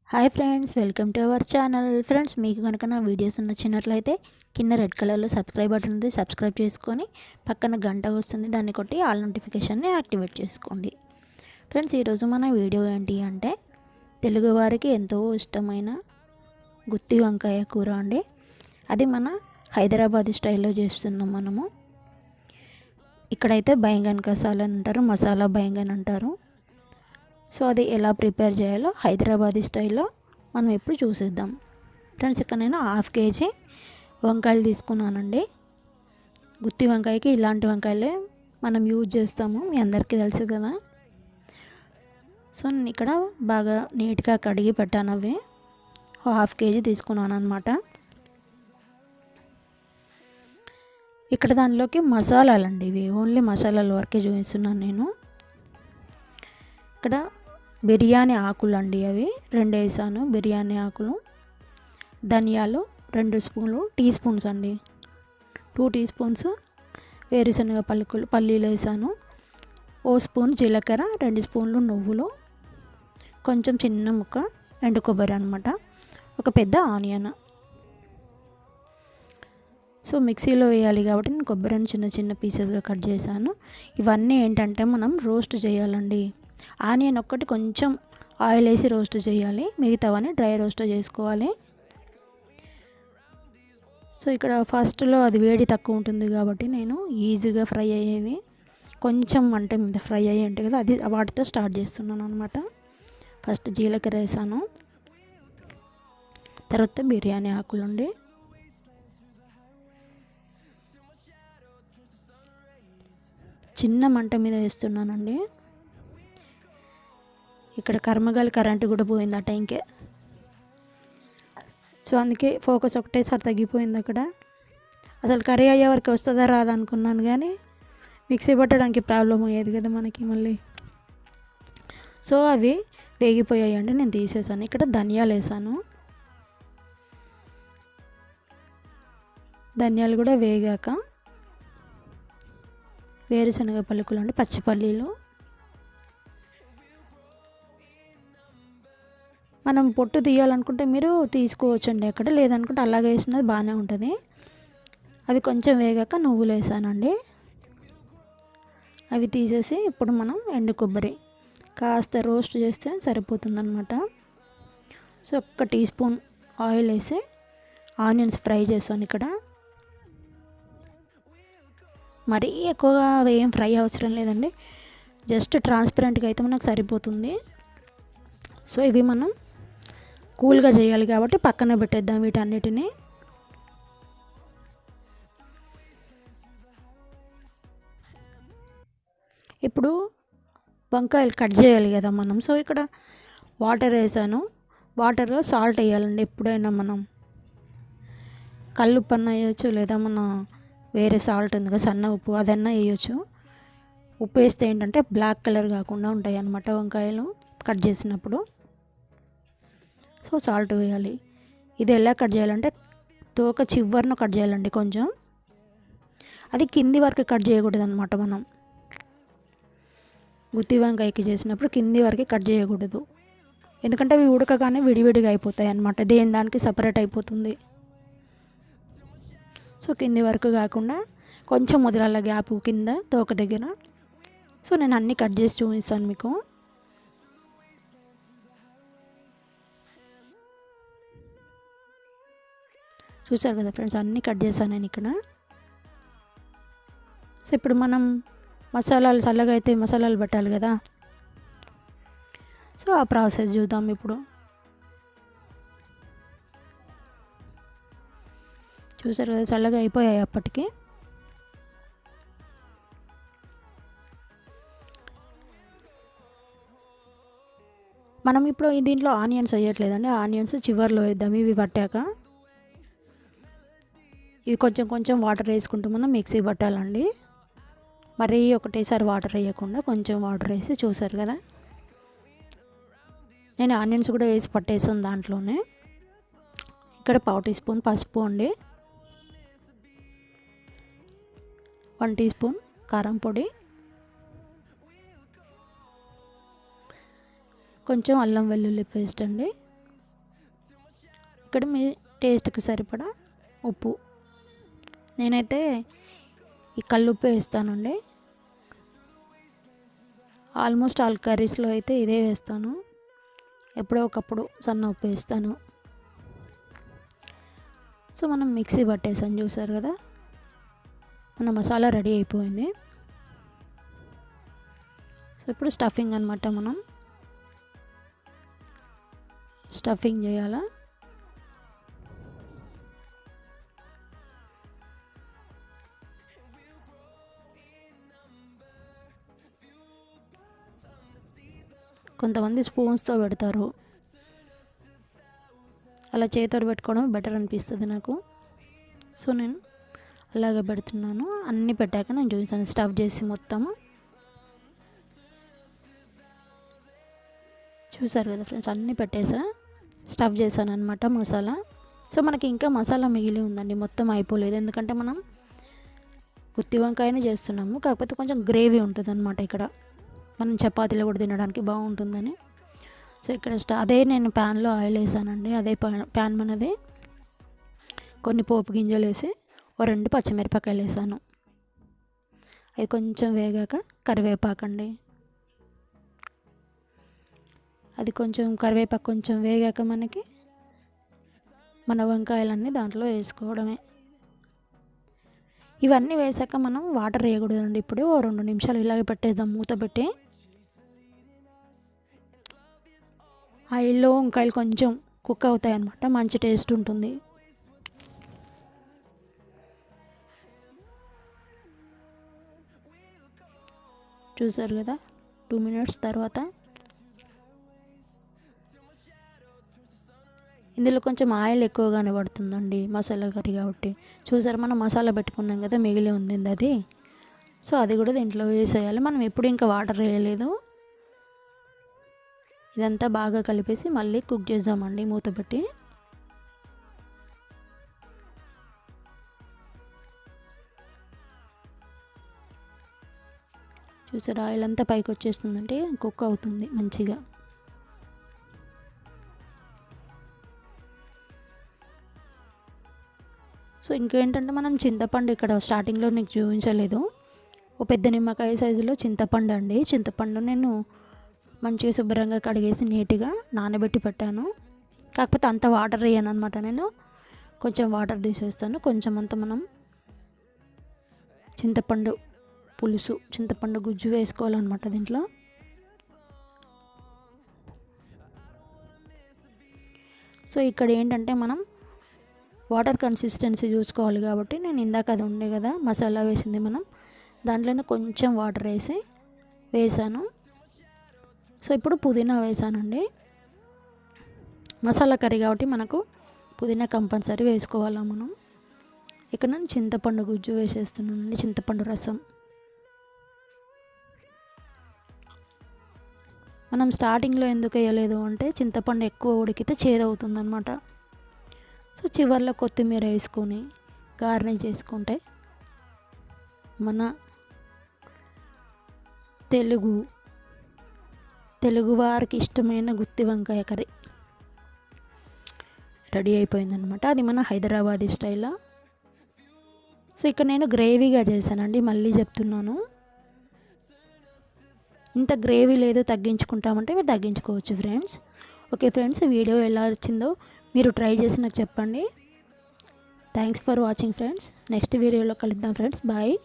Hi friends, welcome to our channel. Friends, మీకు కనుక నా వీడియోస్ నచ్చినట్లయితే కింద రెడ్ కలర్లో సబ్స్క్రైబ్ బటన్ ఉంది, సబ్స్క్రైబ్ చేసుకొని పక్కన గంట వస్తుంది, దాన్ని కొట్టి ఆల్ నోటిఫికేషన్ని యాక్టివేట్ చేసుకోండి. ఫ్రెండ్స్, ఈరోజు మన వీడియో ఏంటి అంటే తెలుగు వారికి ఎంతో ఇష్టమైన గుత్తి వంకాయ కూర అండి. అది మన హైదరాబాదీ స్టైల్లో చేస్తున్నాం మనము. ఇక్కడైతే బైంగన్ కసాలా అంటారు, మసాలా బైంగన్ అంటారు. సో అది ఎలా ప్రిపేర్ చేయాలో హైదరాబాదీ స్టైల్లో మనం ఇప్పుడు చూసేద్దాం. ఫ్రెండ్స్, ఇక్కడ నేను 1/2 kg వంకాయలు తీసుకున్నానండి. గుత్తి వంకాయకి ఇలాంటి వంకాయలే మనం యూజ్ చేస్తాము, మీ అందరికీ తెలుసు కదా. సో నేను ఇక్కడ బాగా నీట్గా కడిగి పెట్టాను. అవి 1/2 kg తీసుకున్నాను అనమాట. ఇక్కడ దానిలోకి మసాలాలండి, ఇవి ఓన్లీ మసాలాల వరకే చూపిస్తున్నాను నేను. ఇక్కడ బిర్యానీ ఆకులు అండి, అవి 2 వేసాను. బిర్యానీ ఆకులు, ధనియాలు 2 స్పూన్లు, టీ స్పూన్స్ అండి, 2 టీ స్పూన్స్ వేరుశనగ పల్లీలు వేసాను. 1 స్పూన్ జీలకర్ర, 2 స్పూన్లు నువ్వులు, కొంచెం చిన్న ముక్క ఎండు కొబ్బరి అనమాట, ఒక పెద్ద ఆనియన్. సో మిక్సీలో వేయాలి కాబట్టి నేను కొబ్బరిని చిన్న చిన్న పీసెస్గా కట్ చేశాను. ఇవన్నీ ఏంటంటే మనం రోస్ట్ చేయాలండి. ఆనియన్ ఒక్కటి కొంచెం ఆయిల్ వేసి రోస్ట్ చేయాలి, మిగతావన్నీ డ్రై రోస్ట్ చేసుకోవాలి. సో ఇక్కడ ఫస్ట్లో అది వేడి తక్కువ ఉంటుంది కాబట్టి నేను ఈజీగా ఫ్రై అయ్యేవి కొంచెం అంటే మీద ఫ్రై అయ్యి ఉంటాయి కదా, అది వాటితో స్టార్ట్ చేస్తున్నాను అనమాట. ఫస్ట్ జీలకర్ర వేసాను, తర్వాత బిర్యానీ ఆకులుండి, చిన్న మంట మీద వేస్తున్నానండి. ఇక్కడ కర్మగాలి కరెంటు కూడా పోయింది ఆ టైంకే. సో అందుకే ఫోకస్ ఒకటేసారి తగ్గిపోయింది అక్కడ. అసలు కర్రీ అయ్యే వరకు వస్తుందా రాదా అనుకున్నాను, కానీ మిక్సీ పట్టడానికి ప్రాబ్లం అయ్యేది కదా మనకి మళ్ళీ. సో అవి వేగిపోయాయండి, నేను తీసేసాను. ఇక్కడ ధనియాలు వేసాను, ధనియాలు కూడా వేగాక వేరుశనగ పలుకులు అండి, పచ్చిపల్లీలు. మనం పొట్టు తీయాలనుకుంటే మీరు తీసుకోవచ్చండి అక్కడ, లేదనుకుంటే అలాగే వేసినది బాగానే ఉంటుంది. అవి కొంచెం వేగాక నువ్వులు వేసానండి, అవి తీసేసి ఇప్పుడు మనం ఎండు కొబ్బరి కాస్త రోస్ట్ చేస్తే సరిపోతుందన్నమాట. సో 1 టీ స్పూన్ ఆయిల్ వేసి ఆనియన్స్ ఫ్రై చేస్తాను. ఇక్కడ మరీ ఎక్కువగా ఏం ఫ్రై అవసరం లేదండి, జస్ట్ ట్రాన్స్పరెంట్గా అయితే మనకు సరిపోతుంది. సో ఇవి మనం కూల్గా చేయాలి కాబట్టి పక్కన పెట్టేద్దాం వీటన్నిటిని. ఇప్పుడు వంకాయలు కట్ చేయాలి కదా మనం. సో ఇక్కడ వాటర్ వేసాను, వాటర్లో సాల్ట్ వేయాలండి. ఎప్పుడైనా మనం కల్లుప్పు అన్న వేయచ్చు, లేదా మన వేరే సాల్ట్ ఉంది కదా సన్న ఉప్పు, అదన్నా వేయచ్చు. ఉప్పు వేస్తే ఏంటంటే బ్లాక్ కలర్ కాకుండా ఉంటాయి అన్నమాట వంకాయలు కట్ చేసినప్పుడు. సో సాల్ట్ వేయాలి. ఇది ఎలా కట్ చేయాలంటే తోక చివరిన కట్ చేయాలండి కొంచెం, అది కింది వరకు కట్ చేయకూడదు అనమాట. మనం గుత్తి వంకాయకి చేసినప్పుడు కింది వరకు కట్ చేయకూడదు, ఎందుకంటే అవి ఉడకగానే విడివిడిగా అయిపోతాయి అన్నమాట, దేని దానికి సపరేట్ అయిపోతుంది. సో కింది వరకు కాకుండా కొంచెం వదలాల గ్యాప్ కింద తోక దగ్గర. సో నేను అన్నీ కట్ చేసి చూపిస్తాను మీకు. చూసారు కదా ఫ్రెండ్స్, అన్నీ కట్ చేశాను నేను ఇక్కడ. సో ఇప్పుడు మనం మసాలాలు చల్లగా అయితే మసాలాలు పెట్టాలి కదా, సో ఆ ప్రాసెస్ చూద్దాం ఇప్పుడు. చూసారు కదా చల్లగా అయిపోయాయి అప్పటికి. మనం ఇప్పుడు దీంట్లో ఆనియన్స్ వేయట్లేదండి, ఆనియన్స్ చివర్లో వేద్దాం. ఇవి పట్టాక ఇవి కొంచెం కొంచెం వాటర్ వేసుకుంటూ మనం మిక్సీ పట్టాలండి. మరీ ఒకటేసారి వాటర్ వేయకుండా కొంచెం వాటర్ వేసి. చూసారు కదా నేను ఆనియన్స్ కూడా వేసి పట్టేసాను దాంట్లోనే. ఇక్కడ 1/2 టీ స్పూన్ పసుపు అండి, 1 టీ స్పూన్ కారం పొడి, కొంచెం అల్లం వెల్లుల్లి పేస్ట్ అండి, ఇక్కడ మీ టేస్ట్కి సరిపడా ఉప్పు. నేనైతే ఈ కల్లుప్పు వేస్తానండి. ఆల్మోస్ట్ ఆల్ కర్రీస్లో అయితే ఇదే వేస్తాను. ఎప్పుడో ఒకప్పుడు సన్న ఉప్పు వేస్తాను. సో మనం మిక్సీ పట్టేసాం, చూసారు కదా. మన మసాలా రెడీ అయిపోయింది. సో ఇప్పుడు స్టఫింగ్ అనమాట. మనం స్టఫింగ్ చేయాలా. కొంతమంది స్పూన్స్తో పెడతారు, అలా చేతితో పెట్టుకోవడం బెటర్ అనిపిస్తుంది నాకు. సో నేను అలాగే పెడుతున్నాను. అన్నీ పెట్టాక నేను చూసాను స్టఫ్ చేసి మొత్తము. చూసారు కదా ఫ్రెండ్స్, అన్నీ పెట్టేసా, స్టఫ్ చేశాను అనమాట మసాలా. సో మనకి ఇంకా మసాలా మిగిలి ఉందండి, మొత్తం అయిపోలేదు. ఎందుకంటే మనం గుత్తి వంకాయనే చేస్తున్నాము, కాకపోతే కొంచెం గ్రేవీ ఉంటుంది అనమాట. ఇక్కడ మనం చపాతీలో కూడా తినడానికి బాగుంటుందని. సో ఇక్కడ అదే నేను ప్యాన్లో ఆయిల్ వేసానండి. అదే ప్యాన్ మనది. కొన్ని పోపు గింజలు వేసి 2 పచ్చిమిరపకాయలు వేసాను. అవి కొంచెం వేగాక కరివేపాకండి. అది కొంచెం కరివేపాకు కొంచెం వేగాక మనకి మన వంకాయలన్నీ దాంట్లో వేసుకోవడమే. ఇవన్నీ వేసాక మనం వాటర్ వేయకూడదండి. ఇప్పుడు 2 నిమిషాలు ఇలాగే పెట్టేద్దాం మూత పెట్టి. ఆయిల్లో వంకాయలు కొంచెం కుక్ అవుతాయి అన్నమాట, మంచి టేస్ట్ ఉంటుంది. చూసారు కదా, 2 మినిట్స్ తర్వాత ఇందులో కొంచెం ఆయిల్ ఎక్కువగానే పడుతుందండి, మసాలా కర్రీ కాబట్టి. చూసారు, మనం మసాలా పెట్టుకున్నాం కదా, మిగిలి ఉండింది అది. సో అది కూడా దీంట్లో వేసేయాలి. మనం ఎప్పుడు ఇంకా వాటర్ వేయలేదు. ఇదంతా బాగా కలిపేసి మళ్ళీ కుక్ చేద్దామండి మూత పెట్టి. చూసారు, ఆయిల్ అంతా పైకి వచ్చేస్తుందంటే కుక్ అవుతుంది మంచిగా. సో ఇంకేంటంటే మనం చింతపండు ఇక్కడ స్టార్టింగ్లో నీకు చూపించలేదు. ఓ పెద్ద నిమ్మకాయ సైజులో చింతపండు అండి. చింతపండు నేను మంచిగా శుభ్రంగా కడిగేసి నీట్గా నానబెట్టి పెట్టాను. కాకపోతే అంత వాటర్ వేయను అనమాట, నేను కొంచెం వాటర్ తీసేస్తాను. కొంచెం అంత మనం చింతపండు పులుసు, చింతపండు గుజ్జు వేసుకోవాలన్నమాట దీంట్లో. సో ఇక్కడ ఏంటంటే మనం వాటర్ కన్సిస్టెన్సీ చూసుకోవాలి కాబట్టి నేను ఇందాక అది ఉండే కదా మసాలా వేసింది, మనం దాంట్లోనే కొంచెం వాటర్ వేసాను. సో ఇప్పుడు పుదీనా వేసానండి. మసాలా కర్రీ కాబట్టి మనకు పుదీనా కంపల్సరీ వేసుకోవాలా మనం. ఇక్కడ నేను చింతపండు గుజ్జు వేసేస్తున్నానండి, చింతపండు రసం. మనం స్టార్టింగ్లో ఎందుకు వేయలేదు అంటే చింతపండు ఎక్కువ ఉడికితే చేదవుతుందన్నమాట. సో చివర్లో కొత్తిమీర వేసుకొని గార్నిష్ చేసుకుంటే మన తెలుగు వారికి ఇష్టమైన గుత్తి వంకాయ కర్రీ రెడీ అయిపోయిందనమాట. అది మన హైదరాబాదీ స్టైల్లో. సో ఇక్కడ నేను గ్రేవీగా చేశానండి, మళ్ళీ చెప్తున్నాను. ఇంత గ్రేవీ లేదు, తగ్గించుకుంటామంటే మీరు తగ్గించుకోవచ్చు ఫ్రెండ్స్. ఓకే ఫ్రెండ్స్, వీడియో ఎలా వచ్చిందో మీరు ట్రై చేసి నాకు చెప్పండి. Thanks for watching friends. Next వీడియోలో కలుద్దాం ఫ్రెండ్స్. బాయ్.